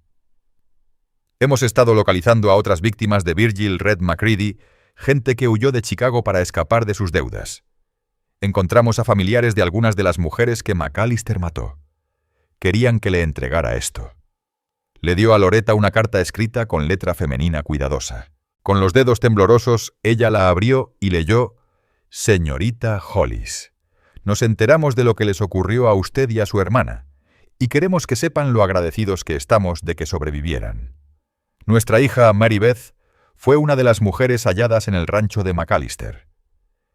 «Hemos estado localizando a otras víctimas de Virgil Red Macready, gente que huyó de Chicago para escapar de sus deudas. Encontramos a familiares de algunas de las mujeres que McAllister mató. Querían que le entregara esto». Le dio a Loretta una carta escrita con letra femenina cuidadosa. Con los dedos temblorosos, ella la abrió y leyó: «Señorita Hollis, nos enteramos de lo que les ocurrió a usted y a su hermana, y queremos que sepan lo agradecidos que estamos de que sobrevivieran. Nuestra hija Mary Beth fue una de las mujeres halladas en el rancho de McAllister.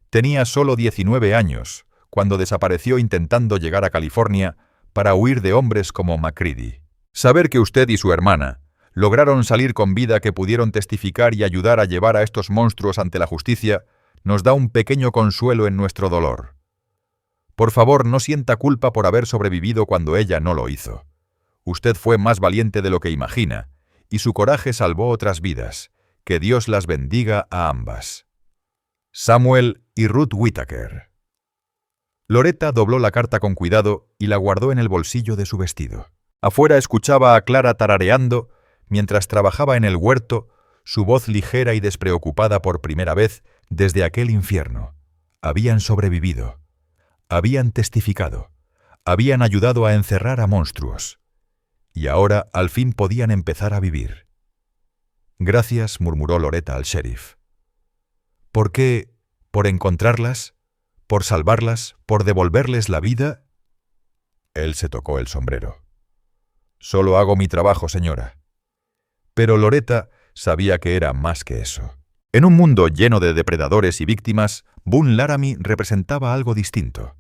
Tenía solo 19 años cuando desapareció intentando llegar a California para huir de hombres como Macready. Saber que usted y su hermana lograron salir con vida, que pudieron testificar y ayudar a llevar a estos monstruos ante la justicia, nos da un pequeño consuelo en nuestro dolor. Por favor, no sienta culpa por haber sobrevivido cuando ella no lo hizo. Usted fue más valiente de lo que imagina, y su coraje salvó otras vidas. Que Dios las bendiga a ambas. Samuel y Ruth Whittaker». Loretta dobló la carta con cuidado y la guardó en el bolsillo de su vestido. Afuera escuchaba a Clara tarareando, mientras trabajaba en el huerto, su voz ligera y despreocupada por primera vez desde aquel infierno. Habían sobrevivido. Habían testificado, habían ayudado a encerrar a monstruos, y ahora al fin podían empezar a vivir. «Gracias», murmuró Loretta al sheriff. «¿Por qué? ¿Por encontrarlas? ¿Por salvarlas? ¿Por devolverles la vida?» Él se tocó el sombrero. «Solo hago mi trabajo, señora». Pero Loretta sabía que era más que eso. En un mundo lleno de depredadores y víctimas, Boone Laramie representaba algo distinto.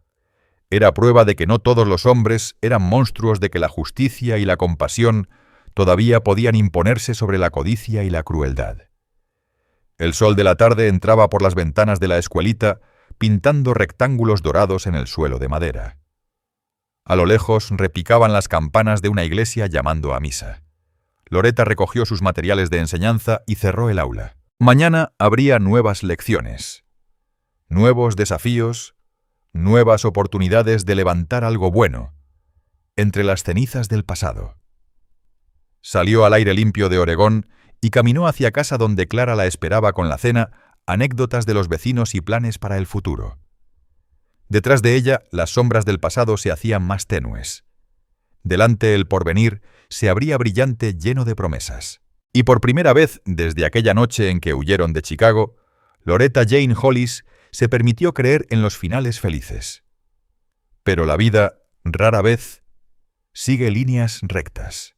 Era prueba de que no todos los hombres eran monstruos, de que la justicia y la compasión todavía podían imponerse sobre la codicia y la crueldad. El sol de la tarde entraba por las ventanas de la escuelita, pintando rectángulos dorados en el suelo de madera. A lo lejos repicaban las campanas de una iglesia llamando a misa. Loretta recogió sus materiales de enseñanza y cerró el aula. Mañana habría nuevas lecciones, nuevos desafíos, nuevas oportunidades de levantar algo bueno, entre las cenizas del pasado. Salió al aire limpio de Oregón y caminó hacia casa, donde Clara la esperaba con la cena, anécdotas de los vecinos y planes para el futuro. Detrás de ella, las sombras del pasado se hacían más tenues. Delante, el porvenir se abría brillante, lleno de promesas. Y por primera vez, desde aquella noche en que huyeron de Chicago, Loretta Jane Hollis se permitió creer en los finales felices. Pero la vida, rara vez, sigue líneas rectas.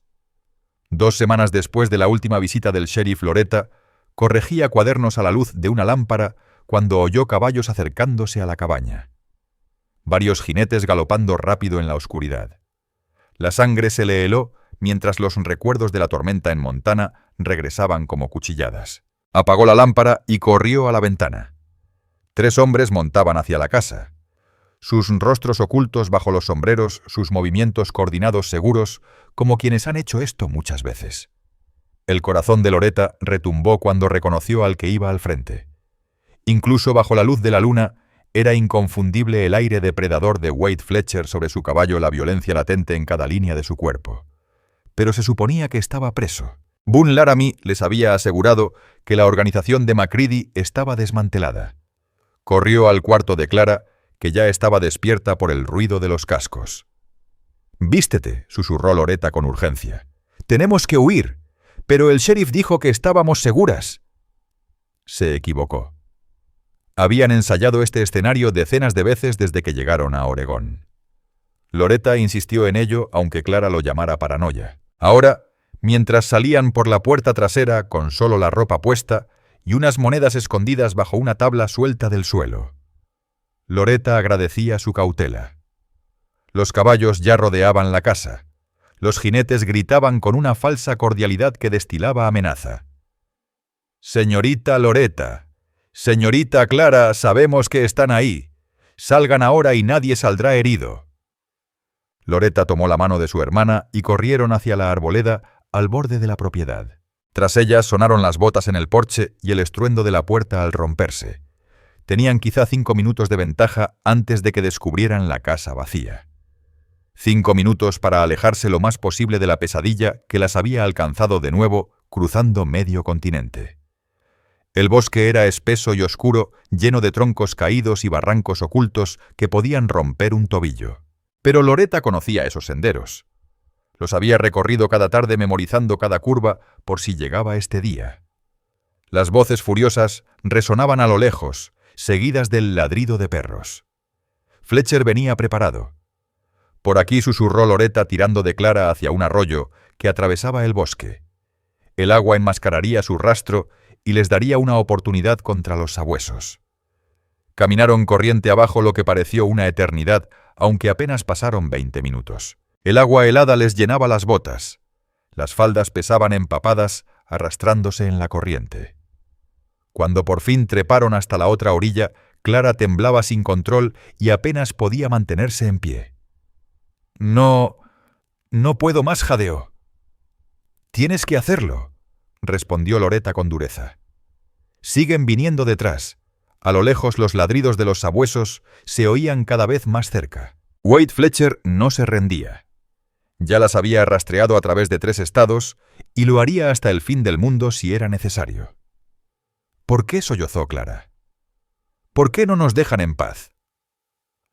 2 semanas después de la última visita del sheriff, Loretta corregía cuadernos a la luz de una lámpara cuando oyó caballos acercándose a la cabaña. Varios jinetes galopando rápido en la oscuridad. La sangre se le heló mientras los recuerdos de la tormenta en Montana regresaban como cuchilladas. Apagó la lámpara y corrió a la ventana. 3 hombres montaban hacia la casa. Sus rostros ocultos bajo los sombreros, sus movimientos coordinados, seguros, como quienes han hecho esto muchas veces. El corazón de Loretta retumbó cuando reconoció al que iba al frente. Incluso bajo la luz de la luna, era inconfundible el aire depredador de Wade Fletcher sobre su caballo, la violencia latente en cada línea de su cuerpo. Pero se suponía que estaba preso. Boone Laramie les había asegurado que la organización de McCready estaba desmantelada. Corrió al cuarto de Clara, que ya estaba despierta por el ruido de los cascos. «Vístete», susurró Loretta con urgencia. «Tenemos que huir. Pero el sheriff dijo que estábamos seguras». Se equivocó. Habían ensayado este escenario decenas de veces desde que llegaron a Oregón. Loretta insistió en ello, aunque Clara lo llamara paranoia. Ahora, mientras salían por la puerta trasera con solo la ropa puesta y unas monedas escondidas bajo una tabla suelta del suelo, Loretta agradecía su cautela. Los caballos ya rodeaban la casa. Los jinetes gritaban con una falsa cordialidad que destilaba amenaza. «Señorita Loretta, señorita Clara, sabemos que están ahí. Salgan ahora y nadie saldrá herido». Loretta tomó la mano de su hermana y corrieron hacia la arboleda al borde de la propiedad. Tras ellas sonaron las botas en el porche y el estruendo de la puerta al romperse. Tenían quizá 5 minutos de ventaja antes de que descubrieran la casa vacía. 5 minutos para alejarse lo más posible de la pesadilla que las había alcanzado de nuevo, cruzando medio continente. El bosque era espeso y oscuro, lleno de troncos caídos y barrancos ocultos que podían romper un tobillo. Pero Loretta conocía esos senderos. Los había recorrido cada tarde, memorizando cada curva por si llegaba este día. Las voces furiosas resonaban a lo lejos, seguidas del ladrido de perros. Fletcher venía preparado. Por aquí, susurró Loretta, tirando de Clara hacia un arroyo que atravesaba el bosque. El agua enmascararía su rastro y les daría una oportunidad contra los sabuesos. Caminaron corriente abajo lo que pareció una eternidad, aunque apenas pasaron 20 minutos. El agua helada les llenaba las botas. Las faldas pesaban empapadas, arrastrándose en la corriente. Cuando por fin treparon hasta la otra orilla, Clara temblaba sin control y apenas podía mantenerse en pie. No puedo más», jadeó. «Tienes que hacerlo», respondió Loretta con dureza. «Siguen viniendo detrás. A lo lejos los ladridos de los sabuesos se oían cada vez más cerca». Wade Fletcher no se rendía. Ya las había rastreado a través de 3 estados y lo haría hasta el fin del mundo si era necesario. «¿Por qué?», sollozó Clara. «¿Por qué no nos dejan en paz?».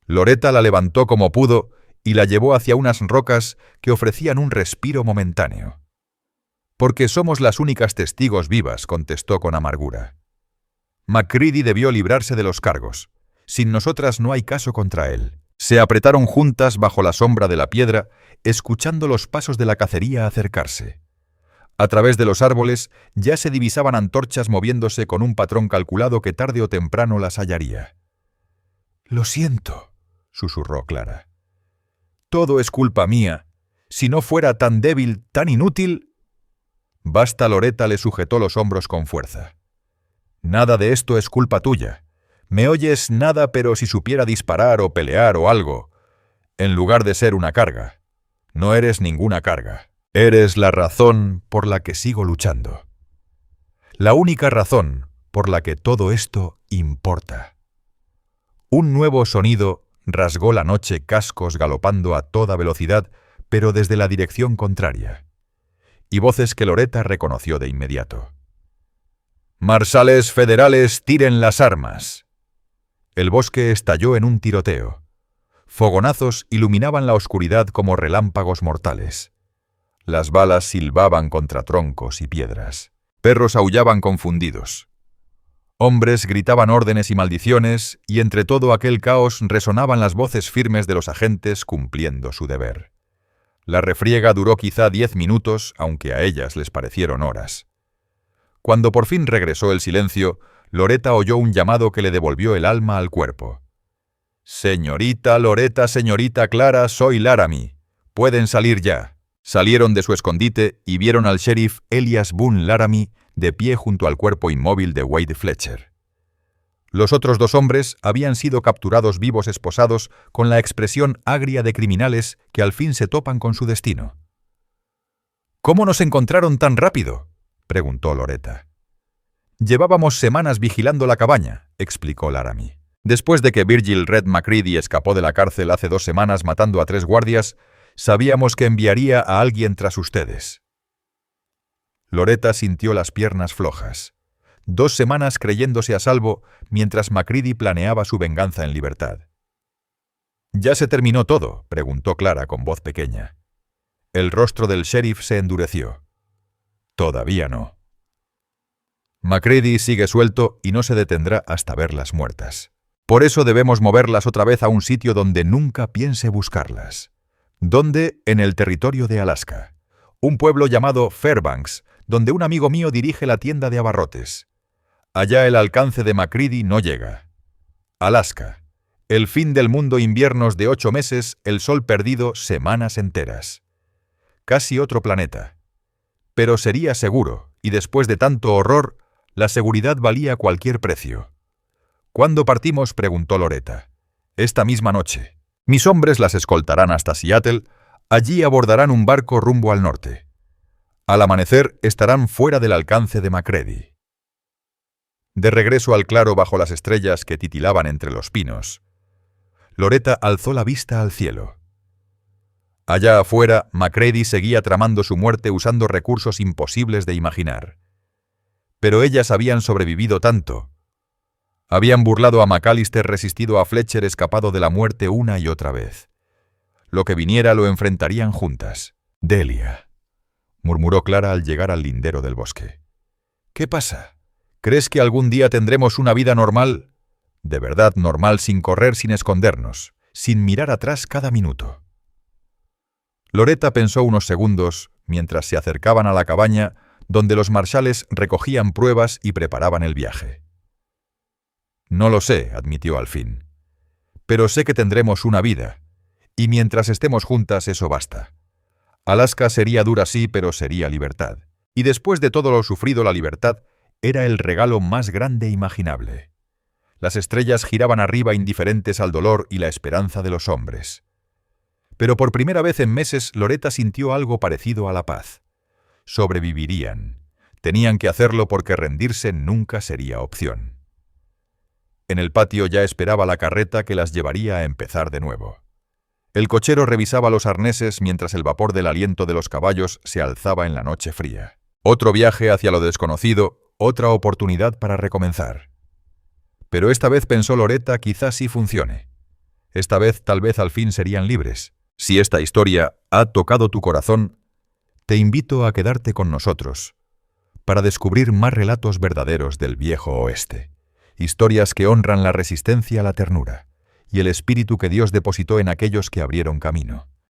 Loretta la levantó como pudo y la llevó hacia unas rocas que ofrecían un respiro momentáneo. «Porque somos las únicas testigos vivas», contestó con amargura. «Macready debió librarse de los cargos. Sin nosotras no hay caso contra él». Se apretaron juntas bajo la sombra de la piedra, escuchando los pasos de la cacería acercarse. A través de los árboles ya se divisaban antorchas moviéndose con un patrón calculado que tarde o temprano las hallaría. «Lo siento», susurró Clara. «Todo es culpa mía. Si no fuera tan débil, tan inútil...» Basta. Loretta le sujetó los hombros con fuerza. «Nada de esto es culpa tuya. Me oyes nada, pero si supiera disparar o pelear o algo, en lugar de ser una carga. No eres ninguna carga. Eres la razón por la que sigo luchando. La única razón por la que todo esto importa». Un nuevo sonido rasgó la noche, cascos galopando a toda velocidad, pero desde la dirección contraria. Y voces que Loretta reconoció de inmediato. «Marsales federales, tiren las armas». El bosque estalló en un tiroteo. Fogonazos iluminaban la oscuridad como relámpagos mortales. Las balas silbaban contra troncos y piedras. Perros aullaban confundidos. Hombres gritaban órdenes y maldiciones, y entre todo aquel caos resonaban las voces firmes de los agentes cumpliendo su deber. La refriega duró quizá 10 minutos, aunque a ellas les parecieron horas. Cuando por fin regresó el silencio, Loretta oyó un llamado que le devolvió el alma al cuerpo. «Señorita Loretta, señorita Clara, soy Laramie. Pueden salir ya». Salieron de su escondite y vieron al sheriff Elias Boone Laramie de pie junto al cuerpo inmóvil de Wade Fletcher. Los otros 2 hombres habían sido capturados vivos esposados con la expresión agria de criminales que al fin se topan con su destino. «¿Cómo nos encontraron tan rápido?», preguntó Loretta. «Llevábamos semanas vigilando la cabaña», explicó Laramie. «Después de que Virgil Red Macready escapó de la cárcel hace 2 semanas matando a 3 guardias, sabíamos que enviaría a alguien tras ustedes». Loretta sintió las piernas flojas. 2 semanas creyéndose a salvo mientras Macready planeaba su venganza en libertad. «¿Ya se terminó todo?», preguntó Clara con voz pequeña. El rostro del sheriff se endureció. «Todavía no. Macready sigue suelto y no se detendrá hasta verlas muertas. Por eso debemos moverlas otra vez a un sitio donde nunca piense buscarlas». «¿Dónde?», en el territorio de Alaska. Un pueblo llamado Fairbanks, donde un amigo mío dirige la tienda de abarrotes. Allá el alcance de Macready no llega. Alaska. El fin del mundo, inviernos de 8 meses, el sol perdido semanas enteras. Casi otro planeta. Pero sería seguro, y después de tanto horror, la seguridad valía cualquier precio. «¿Cuándo partimos?», preguntó Loretta. «Esta misma noche. Mis hombres las escoltarán hasta Seattle, allí abordarán un barco rumbo al norte. Al amanecer estarán fuera del alcance de Macready». De regreso al claro bajo las estrellas que titilaban entre los pinos, Loretta alzó la vista al cielo. Allá afuera, Macready seguía tramando su muerte usando recursos imposibles de imaginar. Pero ellas habían sobrevivido tanto. Habían burlado a McAllister, resistido a Fletcher, escapado de la muerte una y otra vez. Lo que viniera lo enfrentarían juntas. «Delia», murmuró Clara al llegar al lindero del bosque. «¿Qué pasa? ¿Crees que algún día tendremos una vida normal? De verdad normal, sin correr, sin escondernos, sin mirar atrás cada minuto». Loretta pensó unos segundos mientras se acercaban a la cabaña donde los marshales recogían pruebas y preparaban el viaje. «No lo sé», admitió al fin. «Pero sé que tendremos una vida, y mientras estemos juntas eso basta. Alaska sería dura sí, pero sería libertad. Y después de todo lo sufrido, la libertad era el regalo más grande imaginable». Las estrellas giraban arriba indiferentes al dolor y la esperanza de los hombres. Pero por primera vez en meses Loretta sintió algo parecido a la paz. Sobrevivirían. Tenían que hacerlo porque rendirse nunca sería opción. En el patio ya esperaba la carreta que las llevaría a empezar de nuevo. El cochero revisaba los arneses mientras el vapor del aliento de los caballos se alzaba en la noche fría. Otro viaje hacia lo desconocido, otra oportunidad para recomenzar. Pero esta vez pensó Loretta, quizás sí funcione. Esta vez tal vez al fin serían libres. Si esta historia ha tocado tu corazón, te invito a quedarte con nosotros para descubrir más relatos verdaderos del viejo oeste. Historias que honran la resistencia a la ternura y el espíritu que Dios depositó en aquellos que abrieron camino.